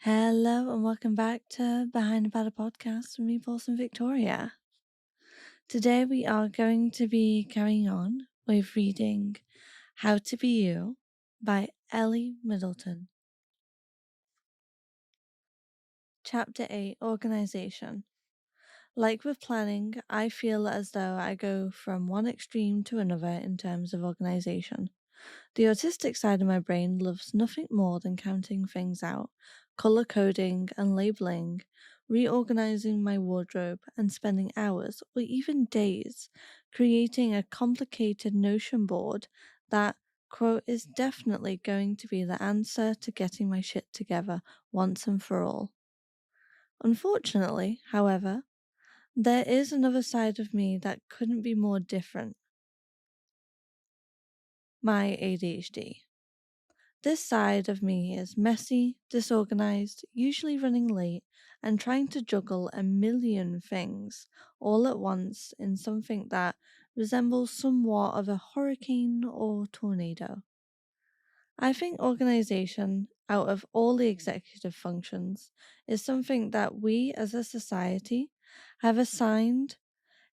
Hello and welcome back to Behind the Paddle podcast with me, Paul and Victoria. Today we are going to be carrying on with reading How to Be You by Ellie Middleton. Chapter 8, Organization. Like with planning, I feel as though I go from one extreme to another in terms of organization. The autistic side of my brain loves nothing more than counting things out, color coding and labeling, reorganizing my wardrobe, and spending hours or even days creating a complicated notion board that, quote, is definitely going to be the answer to getting my shit together once and for all. Unfortunately, however, there is another side of me that couldn't be more different. My ADHD. This side of me is messy, disorganized, usually running late, and trying to juggle a million things all at once in something that resembles somewhat of a hurricane or tornado. I think organization, out of all the executive functions, is something that we as a society have assigned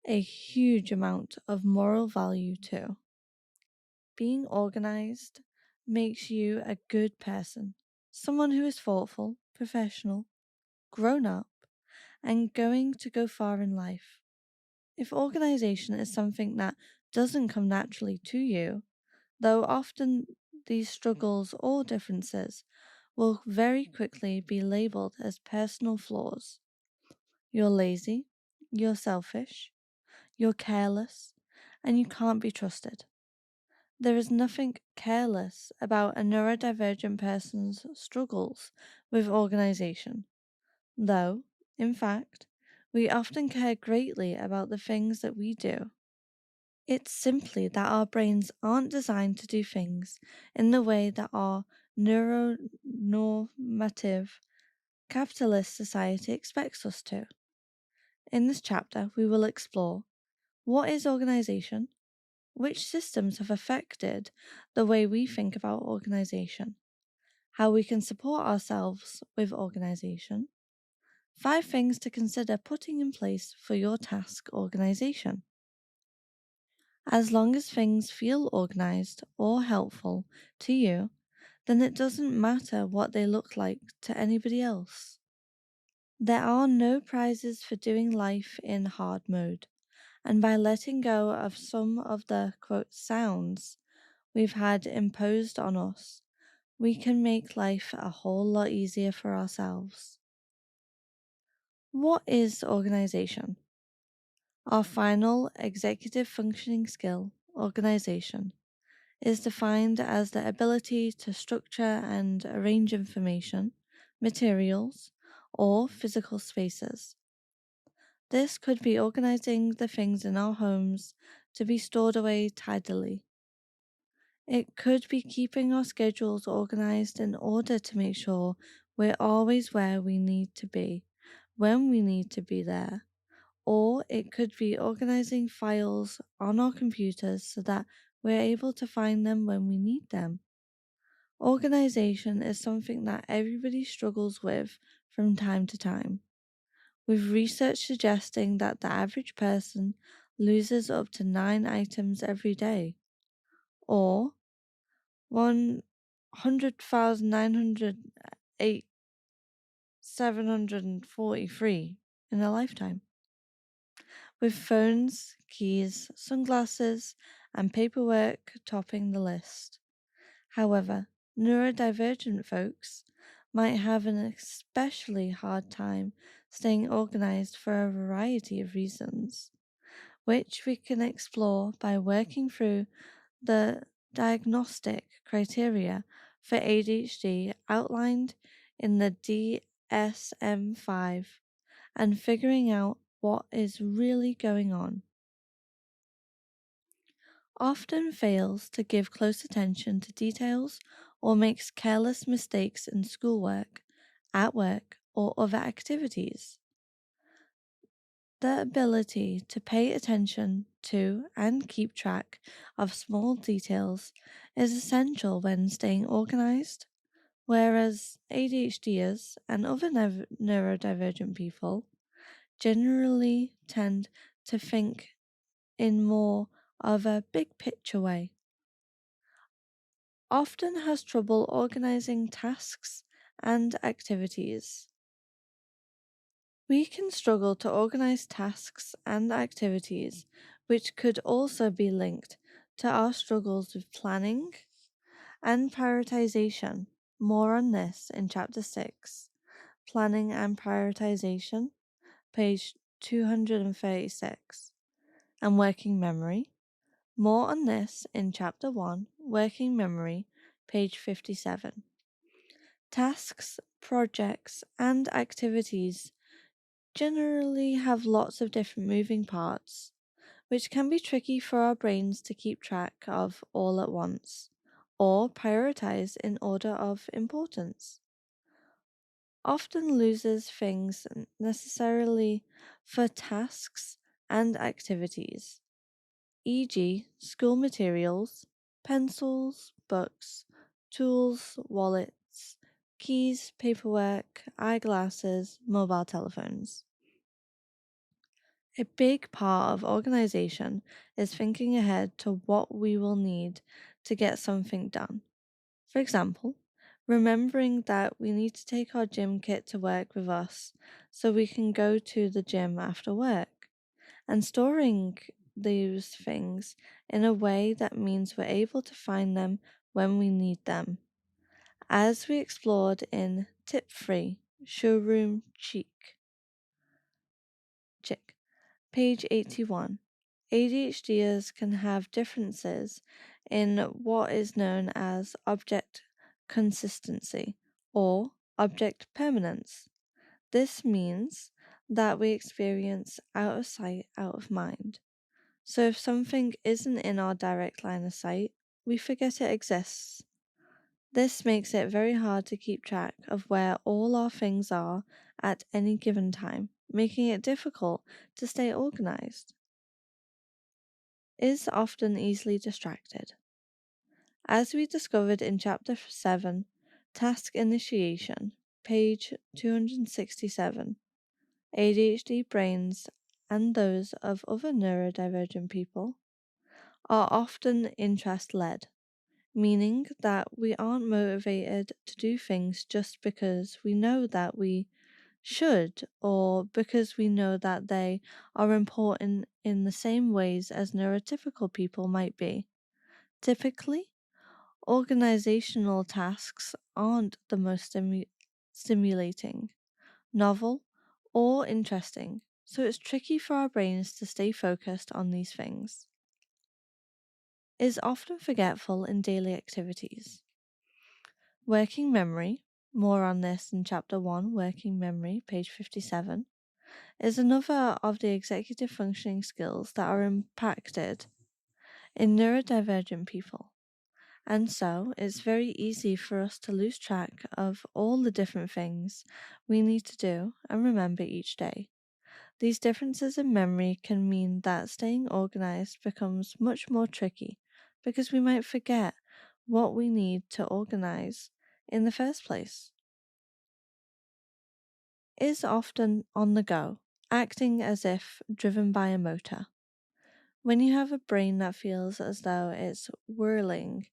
a huge amount of moral value to. Being organized makes you a good person, someone who is thoughtful, professional, grown up, and going to go far in life. If organization is something that doesn't come naturally to you, though often these struggles or differences will very quickly be labeled as personal flaws. You're lazy, you're selfish, you're careless, and you can't be trusted. There is nothing careless about a neurodivergent person's struggles with organization, though, in fact, we often care greatly about the things that we do. It's simply that our brains aren't designed to do things in the way that our neuronormative capitalist society expects us to. In this chapter, we will explore what is organization, which systems have affected the way we think about organization, how we can support ourselves with organization, 5 things to consider putting in place for your task organization. As long as things feel organized or helpful to you, then it doesn't matter what they look like to anybody else. There are no prizes for doing life in hard mode, and by letting go of some of the, quote, sounds we've had imposed on us, we can make life a whole lot easier for ourselves. What is organization? Our final executive functioning skill, organization, is defined as the ability to structure and arrange information, materials, or physical spaces. This could be organizing the things in our homes to be stored away tidily. It could be keeping our schedules organized in order to make sure we're always where we need to be, when we need to be there. Or it could be organizing files on our computers so that we're able to find them when we need them. Organization is something that everybody struggles with from time to time, with research suggesting that the average person loses up to 9 items every day, or 100,908,743 in a lifetime, with phones, keys, sunglasses, and paperwork topping the list. However, neurodivergent folks might have an especially hard time staying organized for a variety of reasons, which we can explore by working through the diagnostic criteria for ADHD outlined in the DSM-5 and figuring out what is really going on. Often fails to give close attention to details or makes careless mistakes in schoolwork, at work, or other activities. The ability to pay attention to and keep track of small details is essential when staying organized, whereas ADHDers and other neurodivergent people generally tend to think in more of a big picture way, often has trouble organizing tasks and activities. We can struggle to organize tasks and activities, which could also be linked to our struggles with planning and prioritization. More on this in Chapter 6, Planning and Prioritization, page 236, and Working Memory. More on this in Chapter 1, Working Memory, page 57. Tasks, projects, and activities generally have lots of different moving parts, which can be tricky for our brains to keep track of all at once, or prioritize in order of importance. Often loses things necessarily for tasks and activities, e.g., school materials, pencils, books, tools, wallets, keys, paperwork, eyeglasses, mobile telephones. A big part of organization is thinking ahead to what we will need to get something done. For example, remembering that we need to take our gym kit to work with us so we can go to the gym after work, and storing those things in a way that means we're able to find them when we need them. As we explored in Tip 3, Showroom Chic. Page 81. ADHDers can have differences in what is known as object consistency or object permanence. This means that we experience out of sight, out of mind. So if something isn't in our direct line of sight, we forget it exists. This makes it very hard to keep track of where all our things are at any given time, making it difficult to stay organized. Is often easily distracted. As we discovered in Chapter 7, Task Initiation, page 267, ADHD brains and those of other neurodivergent people are often interest-led, meaning that we aren't motivated to do things just because we know that we should or because we know that they are important in the same ways as neurotypical people might be. Typically, organizational tasks aren't the most stimulating, novel, or interesting, so it's tricky for our brains to stay focused on these things. Is often forgetful in daily activities. Working memory, more on this in Chapter 1, Working Memory, page 57, is another of the executive functioning skills that are impacted in neurodivergent people. And so it's very easy for us to lose track of all the different things we need to do and remember each day. These differences in memory can mean that staying organized becomes much more tricky because we might forget what we need to organize in the first place. Is often on the go, acting as if driven by a motor. When you have a brain that feels as though it's whirling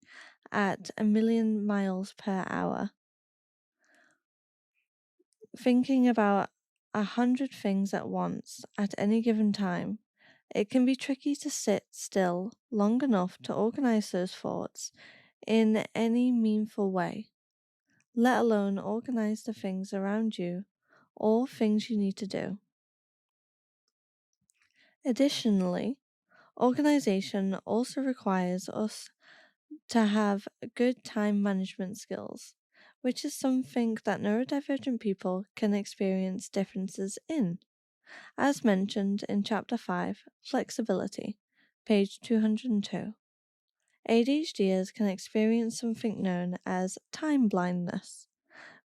at 1,000,000 miles per hour, thinking about 100 things at once at any given time, it can be tricky to sit still long enough to organize those thoughts in any meaningful way, let alone organize the things around you or things you need to do. Additionally, organization also requires us to have good time management skills, which is something that neurodivergent people can experience differences in. As mentioned in Chapter 5, Flexibility, page 202. ADHDers can experience something known as time blindness,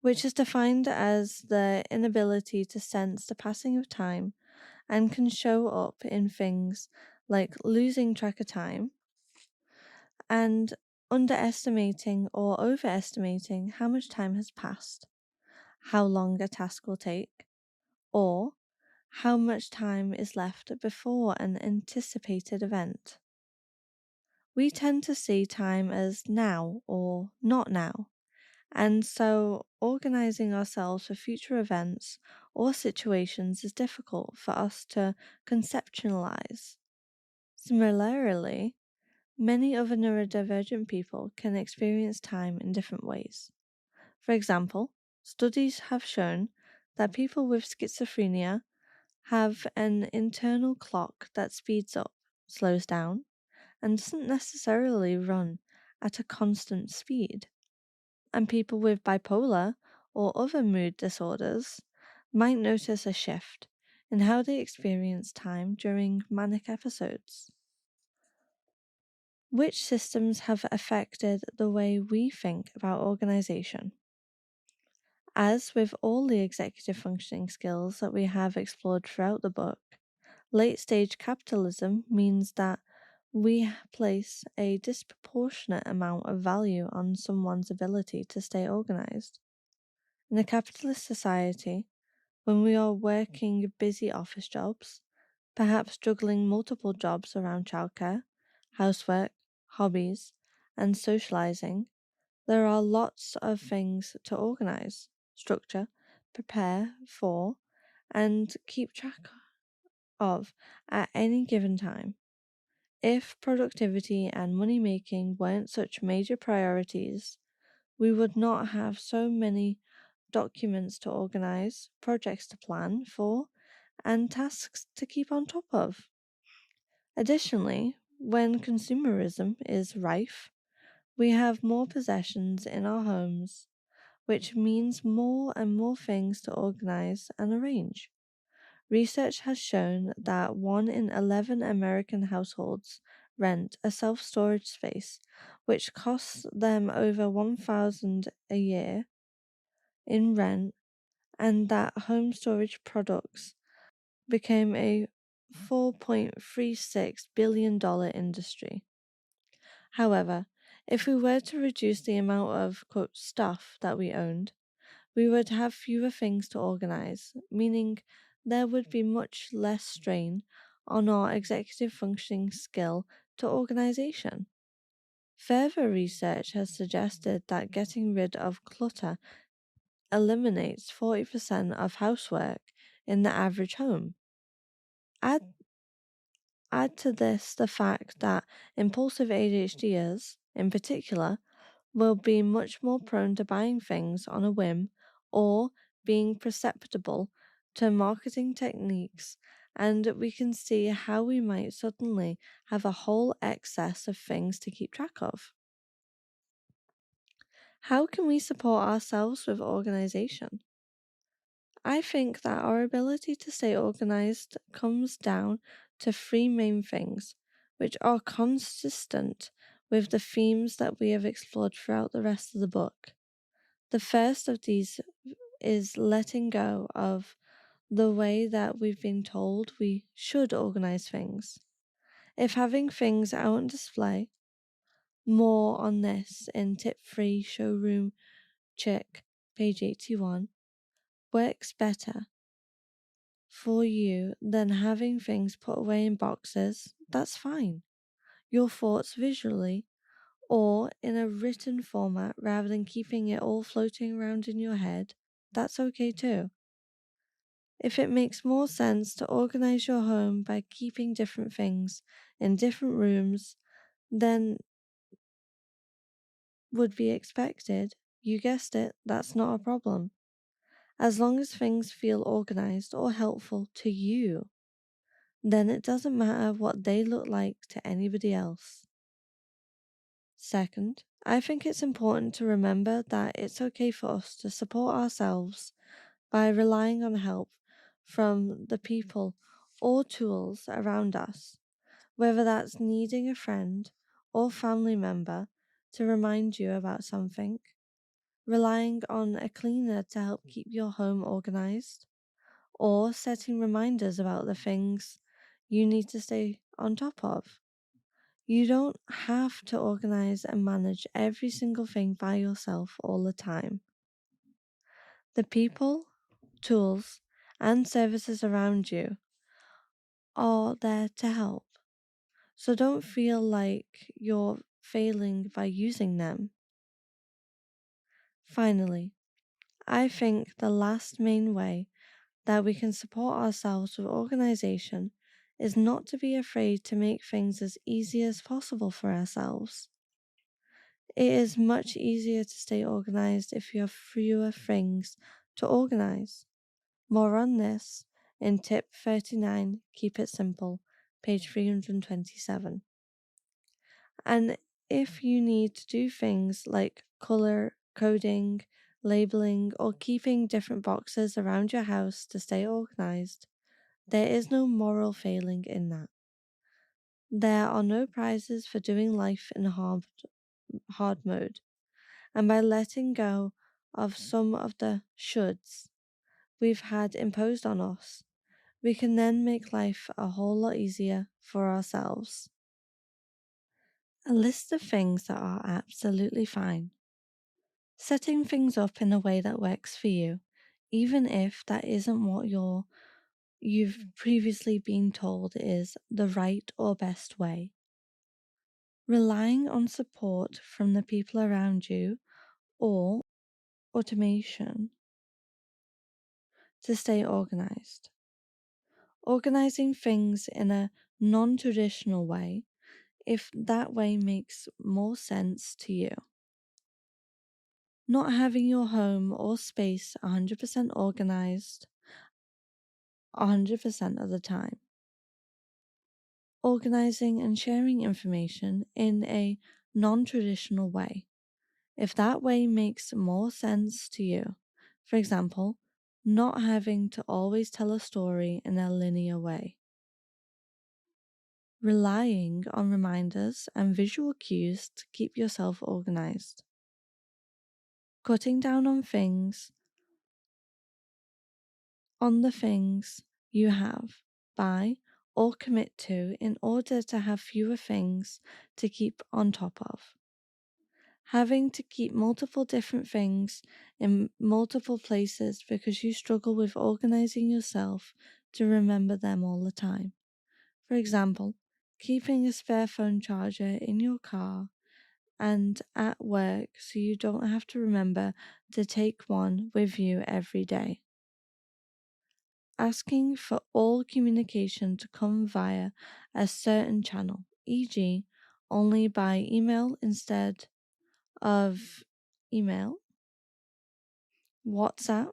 which is defined as the inability to sense the passing of time and can show up in things like losing track of time and underestimating or overestimating how much time has passed, how long a task will take, or how much time is left before an anticipated event. We tend to see time as now or not now, and so organizing ourselves for future events or situations is difficult for us to conceptualize. Similarly, many other neurodivergent people can experience time in different ways. For example, studies have shown that people with schizophrenia have an internal clock that speeds up, slows down, and doesn't necessarily run at a constant speed. And people with bipolar or other mood disorders might notice a shift in how they experience time during manic episodes. Which systems have affected the way we think about organization? As with all the executive functioning skills that we have explored throughout the book, late stage capitalism means that we place a disproportionate amount of value on someone's ability to stay organized. In a capitalist society, when we are working busy office jobs, perhaps juggling multiple jobs around childcare, housework, hobbies, and socializing, there are lots of things to organize, structure, prepare for, and keep track of at any given time. If productivity and money making weren't such major priorities, we would not have so many documents to organize, projects to plan for, and tasks to keep on top of. Additionally, when consumerism is rife, we have more possessions in our homes, which means more and more things to organize and arrange. Research has shown that 1 in 11 American households rent a self-storage space, which costs them over $1,000 a year in rent, and that home storage products became a $4.36 billion industry. However, if we were to reduce the amount of quote stuff that we owned, we would have fewer things to organize, meaning there would be much less strain on our executive functioning skill to organization. Further research has suggested that getting rid of clutter eliminates 40% of housework in the average home. Add to this the fact that impulsive ADHDers, in particular, will be much more prone to buying things on a whim or being perceptible to marketing techniques, and we can see how we might suddenly have a whole excess of things to keep track of. How can we support ourselves with organization? I think that our ability to stay organized comes down to three main things, which are consistent with the themes that we have explored throughout the rest of the book. The first of these is letting go of the way that we've been told we should organize things. If having things out on display, more on this in tip 3 showroom check, page 81, works better for you than having things put away in boxes, that's fine. Your thoughts visually or in a written format rather than keeping it all floating around in your head, that's okay too. If it makes more sense to organize your home by keeping different things in different rooms than would be expected, you guessed it, that's not a problem. As long as things feel organized or helpful to you, then it doesn't matter what they look like to anybody else. Second, I think it's important to remember that it's okay for us to support ourselves by relying on help from the people or tools around us, whether that's needing a friend or family member to remind you about something, relying on a cleaner to help keep your home organized, or setting reminders about the things you need to stay on top of. You don't have to organize and manage every single thing by yourself all the time. The people, tools, and services around you are there to help. So don't feel like you're failing by using them. Finally, I think the last main way that we can support ourselves with organization is not to be afraid to make things as easy as possible for ourselves. It is much easier to stay organized if you have fewer things to organize. More on this in tip 39, Keep It Simple, page 327. And if you need to do things like color coding, labeling, or keeping different boxes around your house to stay organized, there is no moral failing in that. There are no prizes for doing life in hard mode, and by letting go of some of the shoulds we've had imposed on us, we can then make life a whole lot easier for ourselves. A list of things that are absolutely fine. Setting things up in a way that works for you, even if that isn't what you've previously been told is the right or best way. Relying on support from the people around you or automation to stay organized. Organizing things in a non traditional way if that way makes more sense to you. Not having your home or space 100% organized 100% of the time. Organizing and sharing information in a non traditional way if that way makes more sense to you. For example, not having to always tell a story in a linear way. Relying on reminders and visual cues to keep yourself organized. Cutting down on the things you have, buy, or commit to in order to have fewer things to keep on top of. Having to keep multiple different things in multiple places because you struggle with organizing yourself to remember them all the time. For example, keeping a spare phone charger in your car and at work so you don't have to remember to take one with you every day. Asking for all communication to come via a certain channel, e.g., only by email instead of email, WhatsApp,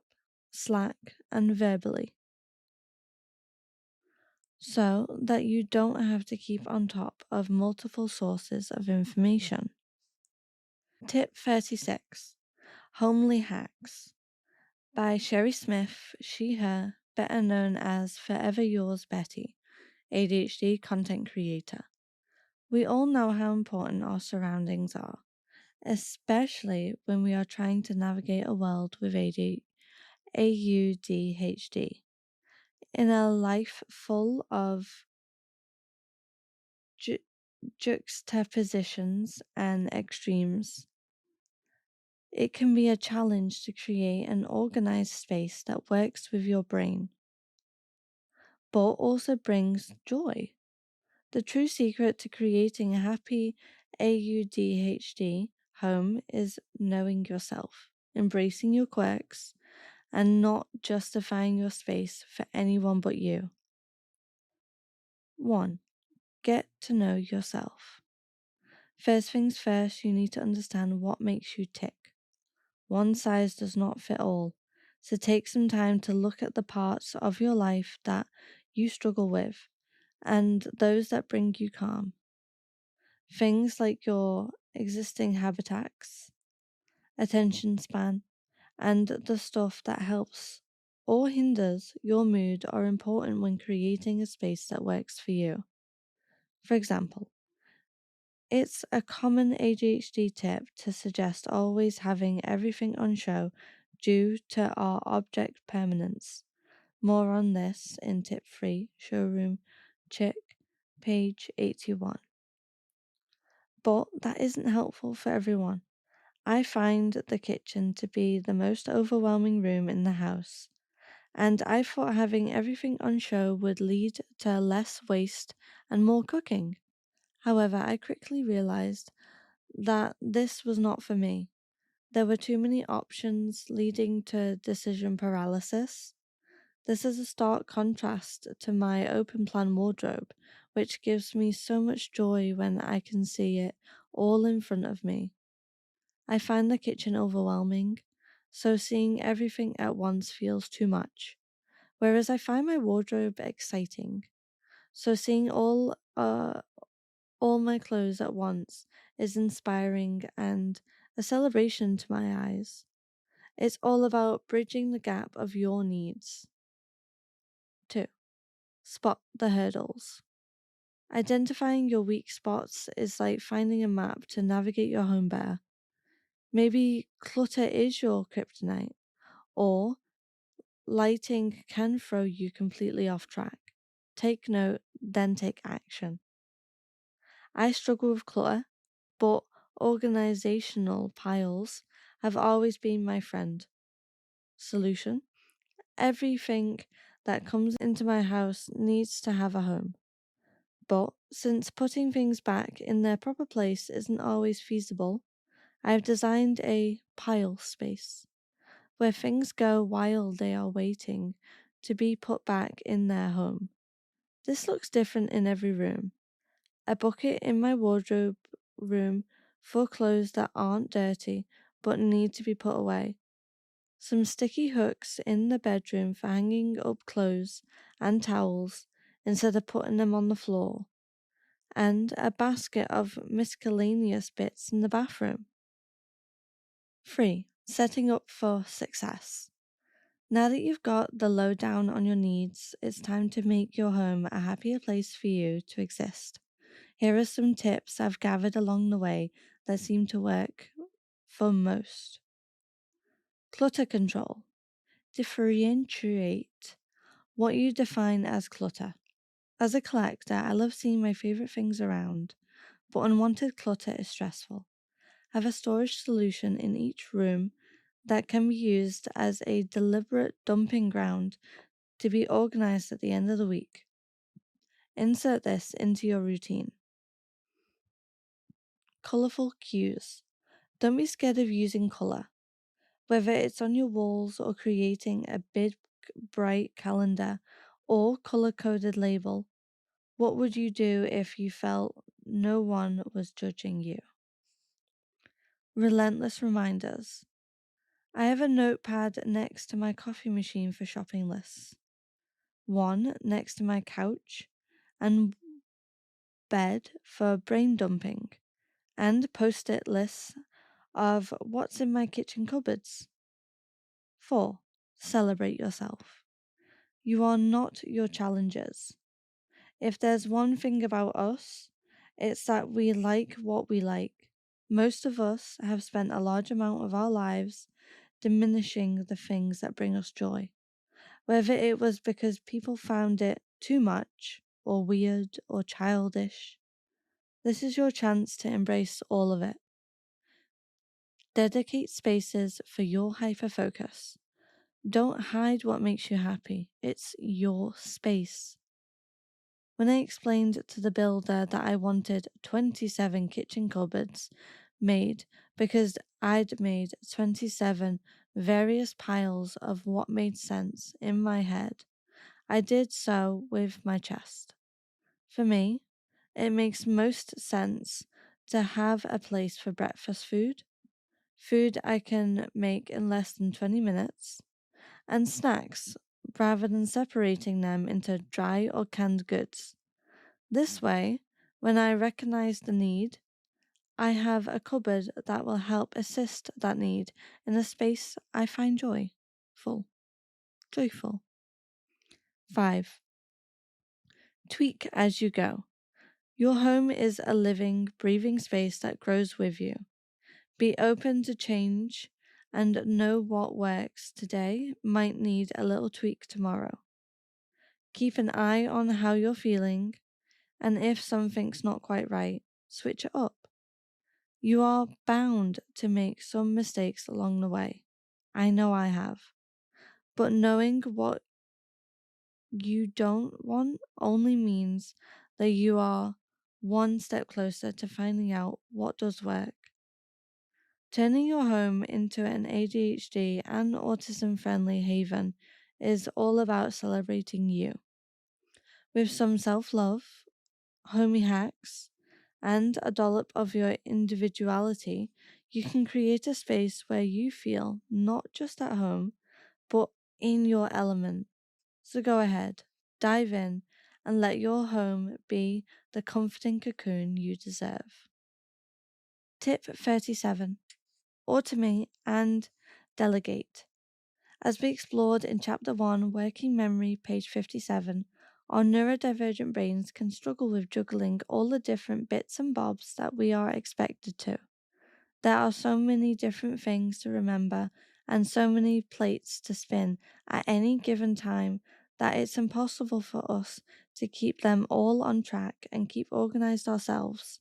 Slack, and verbally, so that you don't have to keep on top of multiple sources of information. Tip 36, Homely Hacks, by Sherry Smith, she, her, better known as Forever Yours Betty, ADHD content creator. We all know how important our surroundings are, especially when we are trying to navigate a world with ADHD. In a life full of juxtapositions and extremes, it can be a challenge to create an organized space that works with your brain, but also brings joy. The true secret to creating a happy AUDHD home is knowing yourself, embracing your quirks, and not justifying your space for anyone but you. 1. Get to know yourself. First things first, you need to understand what makes you tick. One size does not fit all, so take some time to look at the parts of your life that you struggle with and those that bring you calm. Things like your existing habitats, attention span, and the stuff that helps or hinders your mood are important when creating a space that works for you. For example, it's a common ADHD tip to suggest always having everything on show due to our object permanence. More on this in tip 3, Showroom Chick, page 81. But that isn't helpful for everyone. I find the kitchen to be the most overwhelming room in the house, and I thought having everything on show would lead to less waste and more cooking. However, I quickly realized that this was not for me. There were too many options, leading to decision paralysis. This is a stark contrast to my open plan wardrobe, which gives me so much joy when I can see it all in front of me. I find the kitchen overwhelming, so seeing everything at once feels too much. Whereas I find my wardrobe exciting, so seeing all my clothes at once is inspiring and a celebration to my eyes. It's all about bridging the gap of your needs. 2. Spot the hurdles. Identifying your weak spots is like finding a map to navigate your home better. Maybe clutter is your kryptonite, or lighting can throw you completely off track. Take note, then take action. I struggle with clutter, but organizational piles have always been my friend. Solution: everything that comes into my house needs to have a home. But since putting things back in their proper place isn't always feasible, I've designed a pile space where things go while they are waiting to be put back in their home. This looks different in every room. A bucket in my wardrobe room for clothes that aren't dirty but need to be put away. Some sticky hooks in the bedroom for hanging up clothes and towels instead of putting them on the floor. And a basket of miscellaneous bits in the bathroom. 3. Setting up for success. Now that you've got the lowdown on your needs, it's time to make your home a happier place for you to exist. Here are some tips I've gathered along the way that seem to work for most. Clutter control. Differentiate what you define as clutter. As a collector, I love seeing my favorite things around, but unwanted clutter is stressful. Have a storage solution in each room that can be used as a deliberate dumping ground to be organized at the end of the week. Insert this into your routine. Colorful cues. Don't be scared of using color. Whether it's on your walls or creating a big, bright calendar or color-coded label, what would you do if you felt no one was judging you? Relentless reminders. I have a notepad next to my coffee machine for shopping lists, one next to my couch and bed for brain dumping, and post-it lists of what's in my kitchen cupboards. 4. Celebrate yourself. You are not your challenges. If there's one thing about us, it's that we like what we like. Most of us have spent a large amount of our lives diminishing the things that bring us joy, whether it was because people found it too much, or weird, or childish. This is your chance to embrace all of it. Dedicate spaces for your hyperfocus. Don't hide what makes you happy. It's your space. When I explained to the builder that I wanted 27 kitchen cupboards made because I'd made 27 various piles of what made sense in my head, I did so with my chest. For me, it makes most sense to have a place for breakfast food I can make in less than 20 minutes, and snacks rather than separating them into dry or canned goods. This way, when I recognize the need, I have a cupboard that will help assist that need in a space I find joyful. 5. Tweak as you go. Your home is a living, breathing space that grows with you. Be open to change and know what works today might need a little tweak tomorrow. Keep an eye on how you're feeling, and if something's not quite right, switch it up. You are bound to make some mistakes along the way. I know I have. But knowing what you don't want only means that you are one step closer to finding out what does work. Turning your home into an ADHD and autism friendly haven is all about celebrating you. With some self love, homey hacks, and a dollop of your individuality, you can create a space where you feel not just at home, but in your element. So go ahead, dive in, and let your home be the comforting cocoon you deserve. Tip 37: Automate and delegate. As we explored in Chapter 1, Working Memory, page 57, our neurodivergent brains can struggle with juggling all the different bits and bobs that we are expected to. There are so many different things to remember and so many plates to spin at any given time that it's impossible for us to keep them all on track and keep organized ourselves.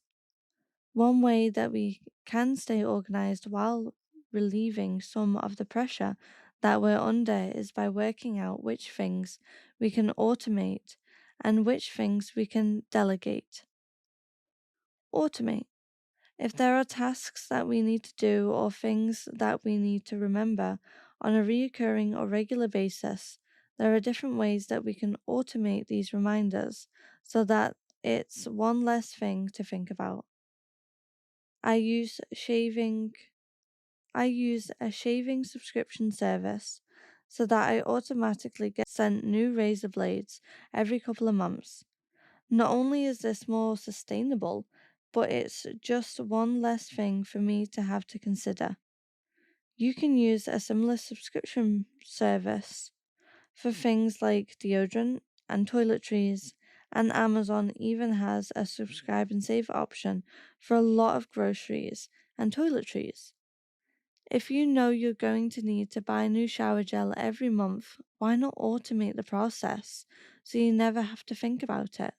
One way that we can stay organized while relieving some of the pressure that we're under is by working out which things we can automate and which things we can delegate. Automate. If there are tasks that we need to do or things that we need to remember on a recurring or regular basis, there are different ways that we can automate these reminders so that it's one less thing to think about. I use a shaving subscription service so that I automatically get sent new razor blades every couple of months. Not only is this more sustainable, but it's just one less thing for me to have to consider. You can use a similar subscription service for things like deodorant and toiletries, and Amazon even has a subscribe and save option for a lot of groceries and toiletries. If you know you're going to need to buy new shower gel every month, why not automate the process so you never have to think about it?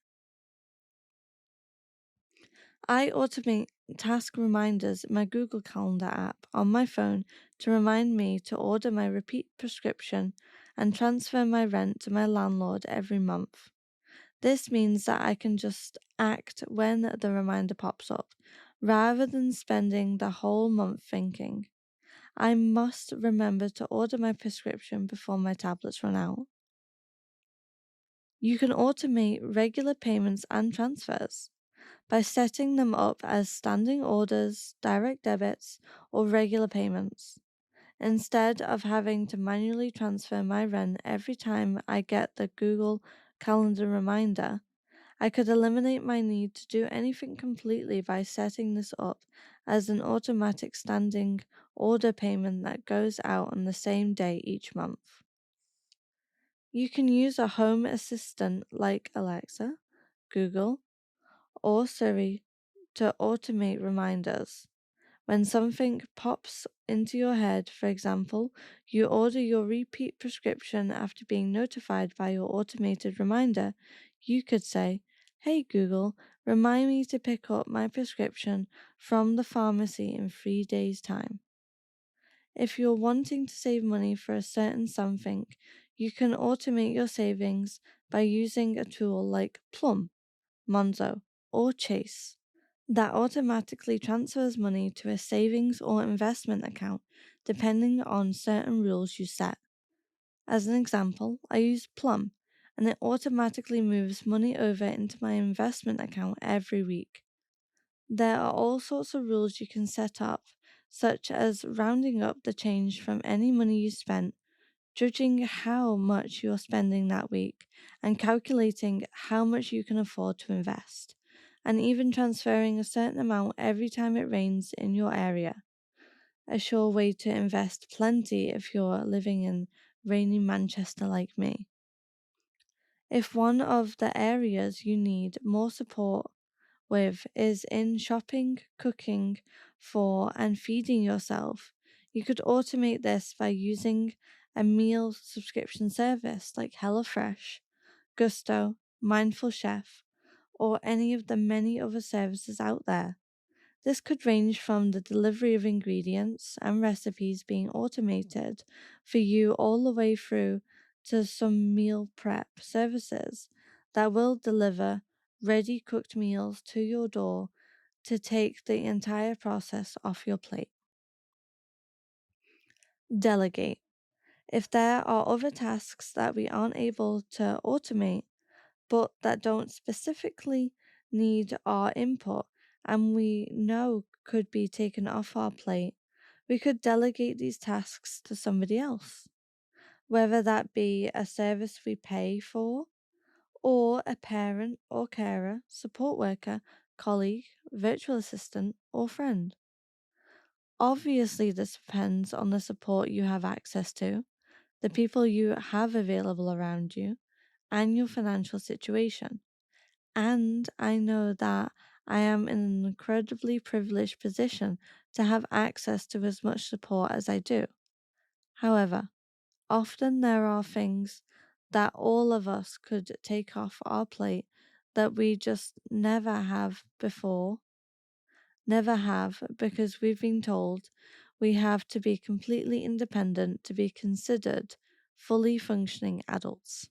I automate task reminders in my Google Calendar app on my phone to remind me to order my repeat prescription and transfer my rent to my landlord every month. This means that I can just act when the reminder pops up, rather than spending the whole month thinking, I must remember to order my prescription before my tablets run out. You can automate regular payments and transfers by setting them up as standing orders, direct debits, or regular payments. Instead of having to manually transfer my rent every time I get the Google Calendar reminder, I could eliminate my need to do anything completely by setting this up as an automatic standing order payment that goes out on the same day each month. You can use a home assistant like Alexa, Google, or Siri to automate reminders. When something pops into your head, for example, you order your repeat prescription after being notified by your automated reminder, you could say, Hey Google, remind me to pick up my prescription from the pharmacy in 3 days' time. If you're wanting to save money for a certain something, you can automate your savings by using a tool like Plum, Monzo, or Chase that automatically transfers money to a savings or investment account depending on certain rules you set. As an example, I use Plum, and it automatically moves money over into my investment account every week. There are all sorts of rules you can set up, such as rounding up the change from any money you spent, judging how much you're spending that week, and calculating how much you can afford to invest, and even transferring a certain amount every time it rains in your area. A sure way to invest plenty if you're living in rainy Manchester like me. If one of the areas you need more support with is in shopping, cooking for, and feeding yourself, you could automate this by using a meal subscription service like HelloFresh, Gusto, Mindful Chef, or any of the many other services out there. This could range from the delivery of ingredients and recipes being automated for you all the way through to some meal prep services that will deliver ready cooked meals to your door to take the entire process off your plate. Delegate. If there are other tasks that we aren't able to automate, but that don't specifically need our input and we know could be taken off our plate, we could delegate these tasks to somebody else, whether that be a service we pay for, or a parent or carer, support worker, colleague, virtual assistant, or friend. Obviously, this depends on the support you have access to, the people you have available around you, and your financial situation. And I know that I am in an incredibly privileged position to have access to as much support as I do. However, often there are things that all of us could take off our plate that we just never have before, never have because we've been told we have to be completely independent to be considered fully functioning adults.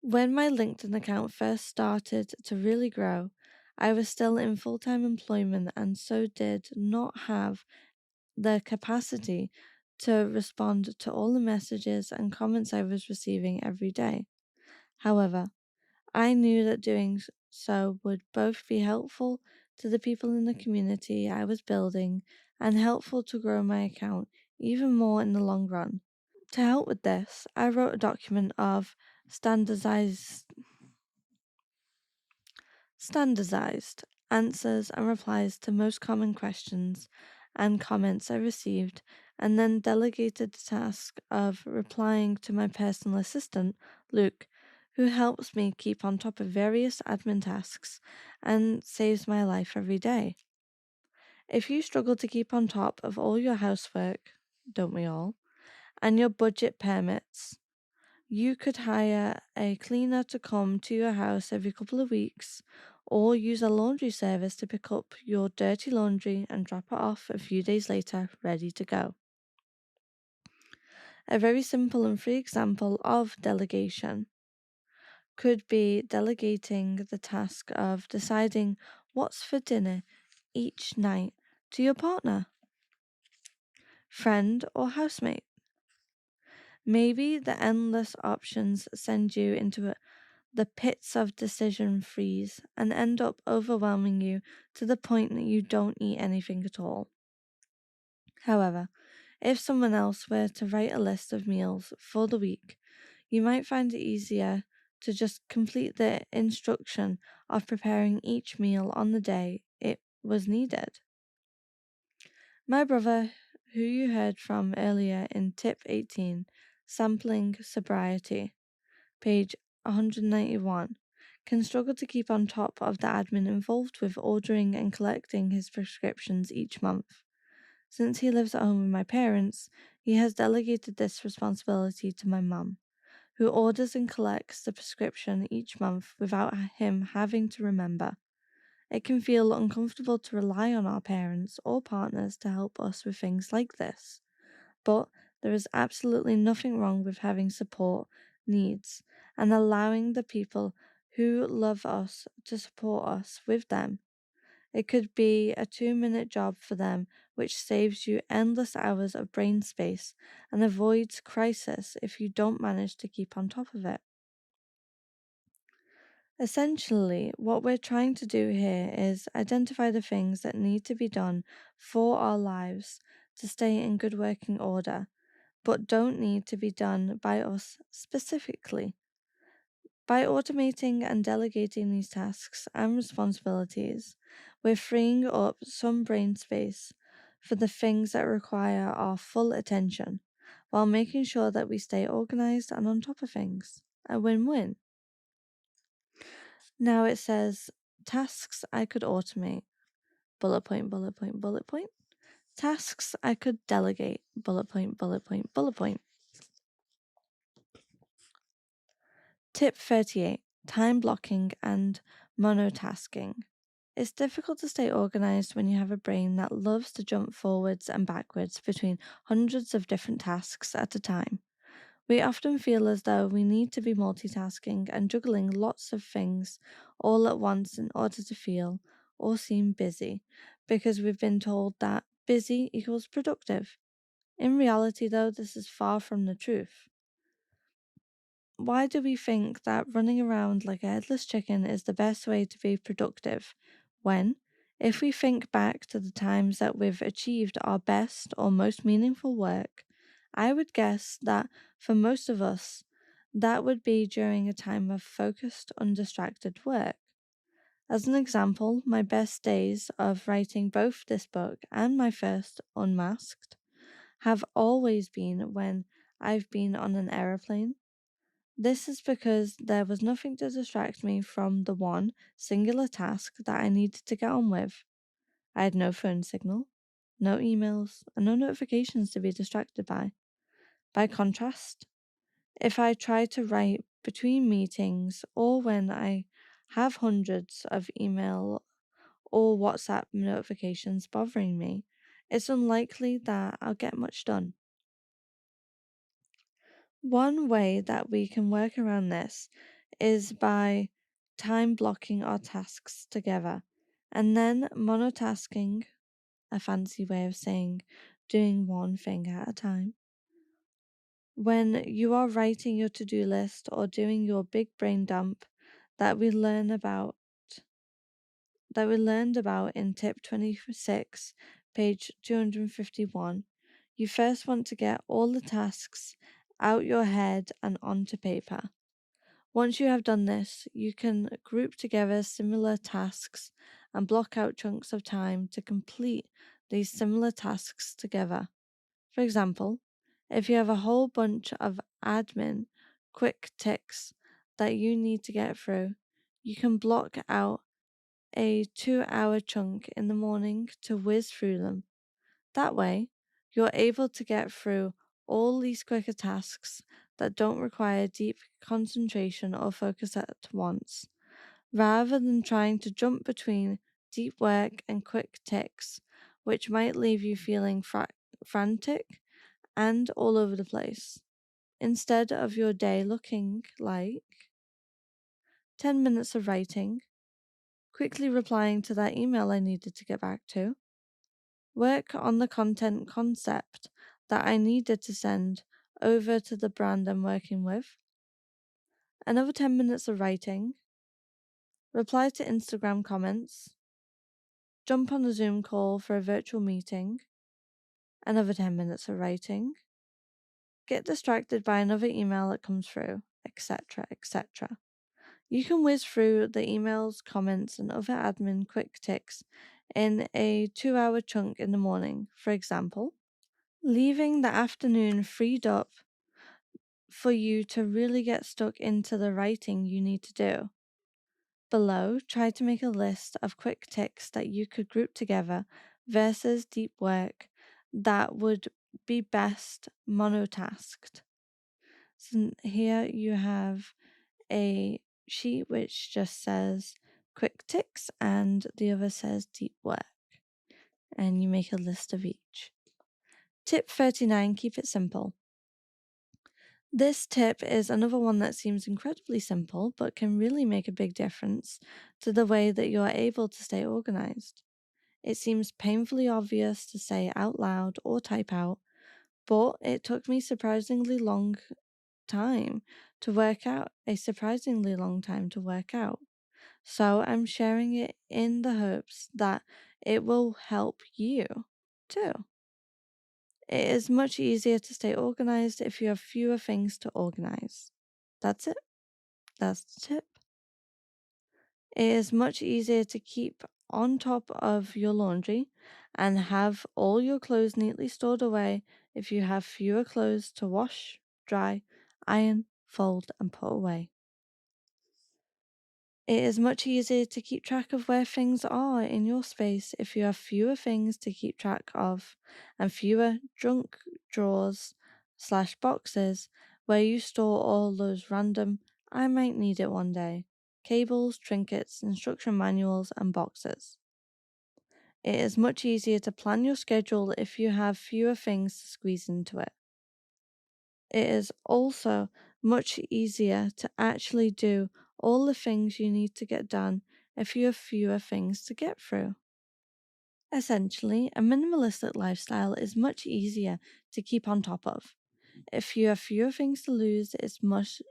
When my LinkedIn account first started to really grow, I was still in full time employment and so did not have the capacity to respond to all the messages and comments I was receiving every day. However, I knew that doing so would both be helpful to the people in the community I was building and helpful to grow my account even more in the long run. To help with this, I wrote a document of standardized answers and replies to most common questions and comments I received, and then delegated the task of replying to my personal assistant, Luke, who helps me keep on top of various admin tasks and saves my life every day. If you struggle to keep on top of all your housework, don't we all, and your budget permits, you could hire a cleaner to come to your house every couple of weeks, or use a laundry service to pick up your dirty laundry and drop it off a few days later, ready to go. A very simple and free example of delegation could be delegating the task of deciding what's for dinner each night to your partner, friend, or housemate. Maybe the endless options send you into the pits of decision freeze and end up overwhelming you to the point that you don't eat anything at all. However, if someone else were to write a list of meals for the week, you might find it easier to just complete the instruction of preparing each meal on the day it was needed. My brother, who you heard from earlier in tip 18, sampling sobriety, page 191, can struggle to keep on top of the admin involved with ordering and collecting his prescriptions each month. Since he lives at home with my parents, he has delegated this responsibility to my mum, who orders and collects the prescription each month without him having to remember. It can feel uncomfortable to rely on our parents or partners to help us with things like this, but there is absolutely nothing wrong with having support needs and allowing the people who love us to support us with them. It could be a 2-minute job for them, which saves you endless hours of brain space and avoids crisis if you don't manage to keep on top of it. Essentially, what we're trying to do here is identify the things that need to be done for our lives to stay in good working order, but don't need to be done by us specifically. By automating and delegating these tasks and responsibilities, we're freeing up some brain space for the things that require our full attention, while making sure that we stay organized and on top of things. A win-win. Now it says, tasks I could automate, bullet point, bullet point, bullet point. Tasks I could delegate, bullet point, bullet point, bullet point. Tip 38, time blocking and monotasking. It's difficult to stay organized when you have a brain that loves to jump forwards and backwards between hundreds of different tasks at a time. We often feel as though we need to be multitasking and juggling lots of things all at once in order to feel or seem busy, because we've been told that busy equals productive. In reality, though, this is far from the truth. Why do we think that running around like a headless chicken is the best way to be productive when, if we think back to the times that we've achieved our best or most meaningful work, I would guess that for most of us, that would be during a time of focused, undistracted work. As an example, my best days of writing both this book and my first Unmasked have always been when I've been on an aeroplane. This is because there was nothing to distract me from the one singular task that I needed to get on with. I had no phone signal, no emails, and no notifications to be distracted by. By contrast, if I try to write between meetings or when I have hundreds of email or WhatsApp notifications bothering me, it's unlikely that I'll get much done. One way that we can work around this is by time blocking our tasks together and then monotasking, a fancy way of saying doing one thing at a time. When you are writing your to-do list or doing your big brain dump that we learned about in tip 26, page 251, you first want to get all the tasks out your head and onto paper. Once you have done this, you can group together similar tasks and block out chunks of time to complete these similar tasks together. For example, if you have a whole bunch of admin quick ticks that you need to get through, you can block out a 2-hour chunk in the morning to whiz through them. That way, you're able to get through all these quicker tasks that don't require deep concentration or focus at once, rather than trying to jump between deep work and quick ticks, which might leave you feeling frantic and all over the place. Instead of your day looking like 10 minutes of writing, quickly replying to that email I needed to get back to, work on the content concept that I needed to send over to the brand I'm working with, another 10 minutes of writing, reply to Instagram comments, jump on a Zoom call for a virtual meeting, another 10 minutes of writing, get distracted by another email that comes through, etc., etc. You can whiz through the emails, comments, and other admin quick ticks in a 2-hour chunk in the morning, for example, leaving the afternoon freed up for you to really get stuck into the writing you need to do. Below, try to make a list of quick ticks that you could group together versus deep work that would be best monotasked. So here you have a sheet which just says quick ticks and the other says deep work. And you make a list of each. Tip 39, keep it simple. This tip is another one that seems incredibly simple, but can really make a big difference to the way that you are able to stay organized. It seems painfully obvious to say out loud or type out, but it took me a surprisingly long time to work out. So I'm sharing it in the hopes that it will help you too. It is much easier to stay organized if you have fewer things to organize. That's it. That's the tip. It is much easier to keep on top of your laundry and have all your clothes neatly stored away if you have fewer clothes to wash, dry, iron, fold, and put away. It is much easier to keep track of where things are in your space if you have fewer things to keep track of and fewer junk drawers/boxes where you store all those random, I might need it one day cables, trinkets, instruction manuals, and boxes. It is much easier to plan your schedule if you have fewer things to squeeze into it. It is also much easier to actually do all the things you need to get done if you have fewer things to get through. Essentially, a minimalistic lifestyle is much easier to keep on top of. If you have fewer things to lose, it's much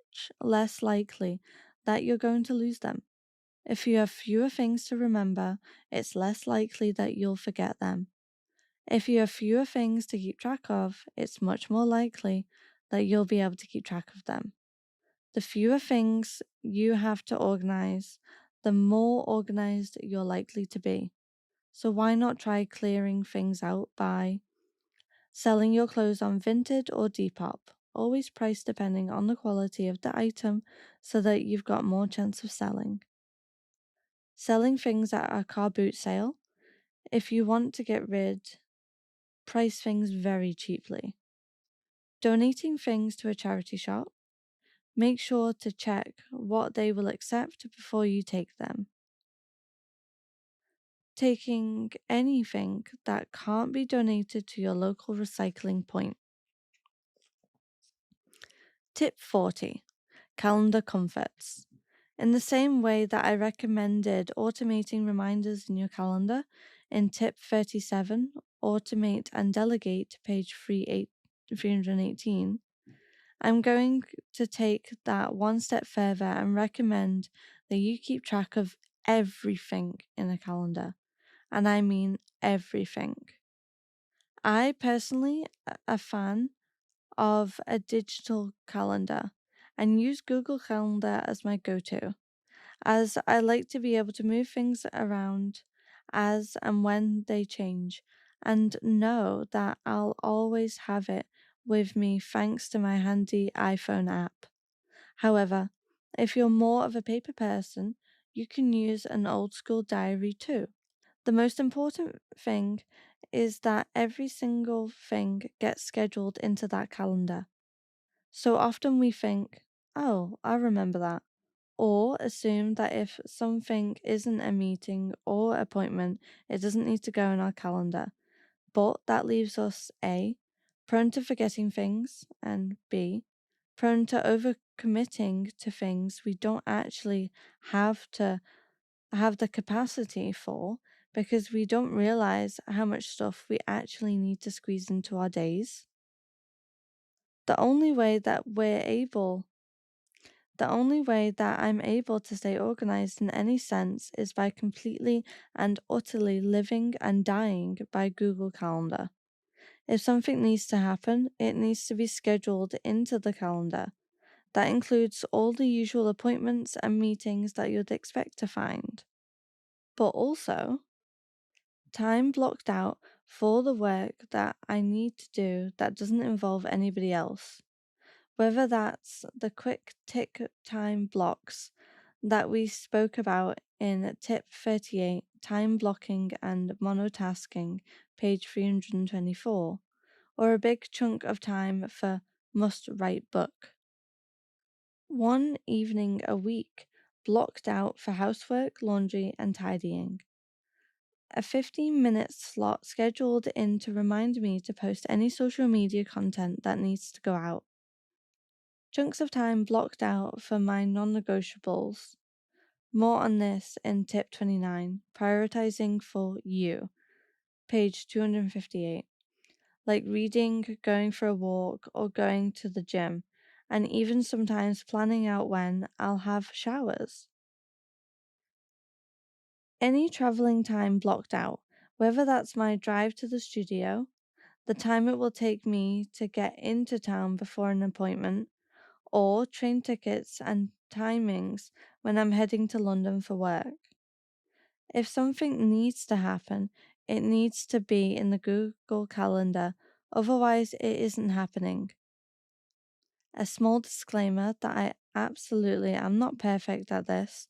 less likely that you're going to lose them. If you have fewer things to remember, it's less likely that you'll forget them. If you have fewer things to keep track of, it's much more likely that you'll be able to keep track of them. The fewer things you have to organize, the more organized you're likely to be. So why not try clearing things out by selling your clothes on Vinted or Depop, always priced depending on the quality of the item so that you've got more chance of selling. Selling things at a car boot sale. If you want to get rid, price things very cheaply. Donating things to a charity shop. Make sure to check what they will accept before you take them. Taking anything that can't be donated to your local recycling point. Tip 40. Calendar comforts. In the same way that I recommended automating reminders in your calendar, in tip 37, automate and delegate to page 318, I'm going to take that one step further and recommend that you keep track of everything in a calendar. And I mean everything. I personally am a fan of a digital calendar and use Google Calendar as my go-to, as I like to be able to move things around as and when they change and know that I'll always have it with me thanks to my handy iPhone app. However, if you're more of a paper person, you can use an old school diary too. The most important thing is that every single thing gets scheduled into that calendar. So often we think, oh, I remember that. Or assume that if something isn't a meeting or appointment, it doesn't need to go in our calendar. But that leaves us A, prone to forgetting things, and B, prone to overcommitting to things we don't actually have to have the capacity for because we don't realize how much stuff we actually need to squeeze into our days. The only way that I'm able to stay organized in any sense is by completely and utterly living and dying by Google Calendar. If something needs to happen, it needs to be scheduled into the calendar. That includes all the usual appointments and meetings that you'd expect to find. But also, time blocked out for the work that I need to do that doesn't involve anybody else. Whether that's the quick tick time blocks that we spoke about in tip 38, time blocking and monotasking, page 324, or a big chunk of time for must write book. One evening a week blocked out for housework, laundry, and tidying. A 15-minute slot scheduled in to remind me to post any social media content that needs to go out. Chunks of time blocked out for my non-negotiables. More on this in tip 29, prioritizing for you, page 258. Like reading, going for a walk, or going to the gym, and even sometimes planning out when I'll have showers. Any traveling time blocked out, whether that's my drive to the studio, the time it will take me to get into town before an appointment, or train tickets and timings when I'm heading to London for work. If something needs to happen, it needs to be in the Google Calendar, otherwise it isn't happening. A small disclaimer that I absolutely am not perfect at this,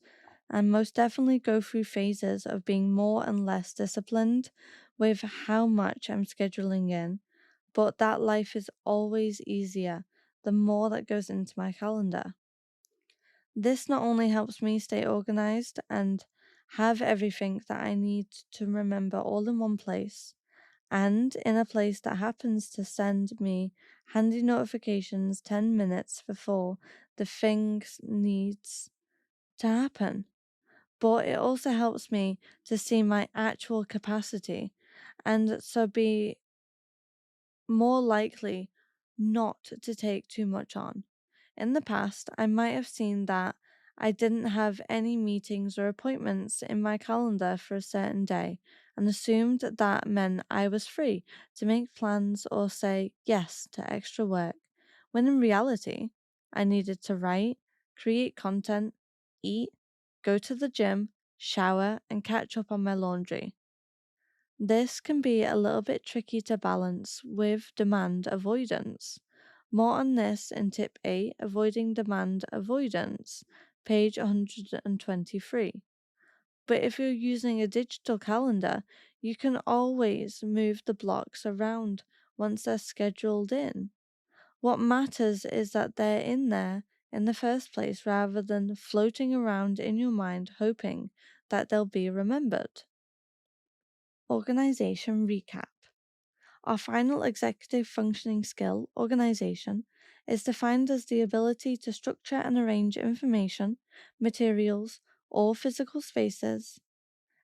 and most definitely go through phases of being more and less disciplined with how much I'm scheduling in, but that life is always easier the more that goes into my calendar. This not only helps me stay organized and have everything that I need to remember all in one place, and in a place that happens to send me handy notifications 10 minutes before the thing needs to happen, but it also helps me to see my actual capacity and so be more likely not to take too much on. In the past, I might have seen that I didn't have any meetings or appointments in my calendar for a certain day and assumed that meant I was free to make plans or say yes to extra work, when in reality, I needed to write, create content, eat, go to the gym, shower, and catch up on my laundry. This can be a little bit tricky to balance with demand avoidance. More on this in Tip 8, Avoiding Demand Avoidance, page 123. But if you're using a digital calendar, you can always move the blocks around once they're scheduled in. What matters is that they're in there in the first place rather than floating around in your mind hoping that they'll be remembered. Organization recap. Our final executive functioning skill, organization, is defined as the ability to structure and arrange information, materials, or physical spaces.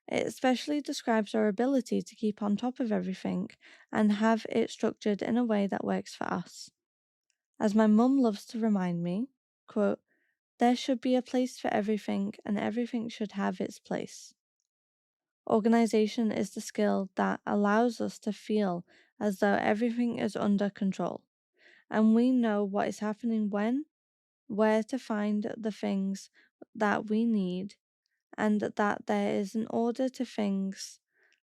It especially describes our ability to keep on top of everything and have it structured in a way that works for us. As my mum loves to remind me, quote, there should be a place for everything and everything should have its place. Organization is the skill that allows us to feel as though everything is under control, and we know what is happening when, where to find the things that we need, and that there is an order to things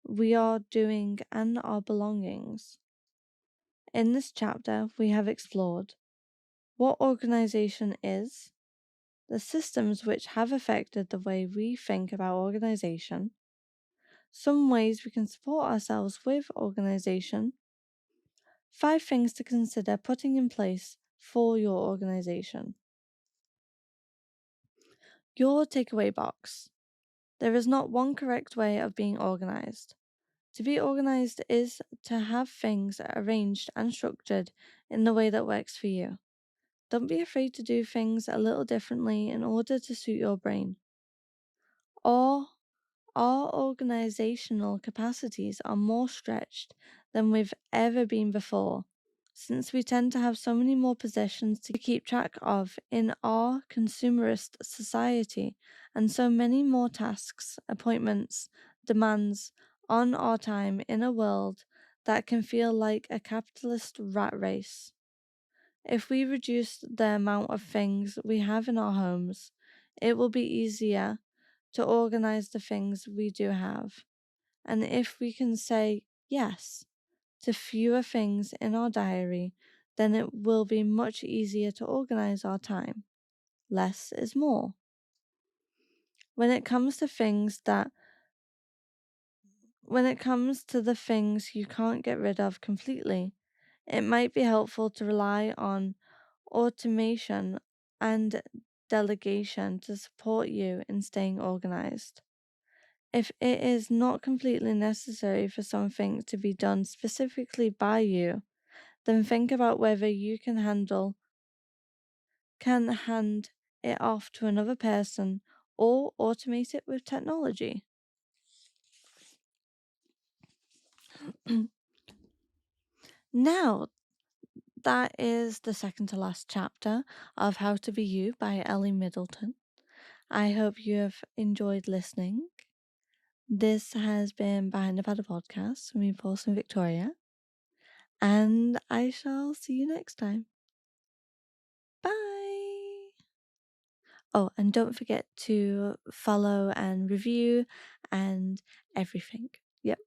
we are doing and our belongings. In this chapter, we have explored what organization is, the systems which have affected the way we think about organization, some ways we can support ourselves with organization, 5 things to consider putting in place for your organization. Your takeaway box. There is not one correct way of being organized. To be organized is to have things arranged and structured in the way that works for you. Don't be afraid to do things a little differently in order to suit your brain. Or our organizational capacities are more stretched than we've ever been before, since we tend to have so many more possessions to keep track of in our consumerist society, and so many more tasks, appointments, demands on our time in a world that can feel like a capitalist rat race. If we reduce the amount of things we have in our homes, it will be easier to organize the things we do have. And if we can say yes to fewer things in our diary, then it will be much easier to organize our time. Less is more. When it comes to the things you can't get rid of completely, it might be helpful to rely on automation and delegation to support you in staying organized. If it is not completely necessary for something to be done specifically by you, then think about whether you can hand it off to another person or automate it with technology. Now, that is the second to last chapter of How to Be You by Ellie Middleton. I hope you have enjoyed listening. This has been Behind the Paddle podcast with me, Paulson Victoria, and I shall see you next time. Bye! Oh, and don't forget to follow and review and everything. Yep.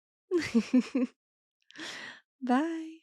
Bye.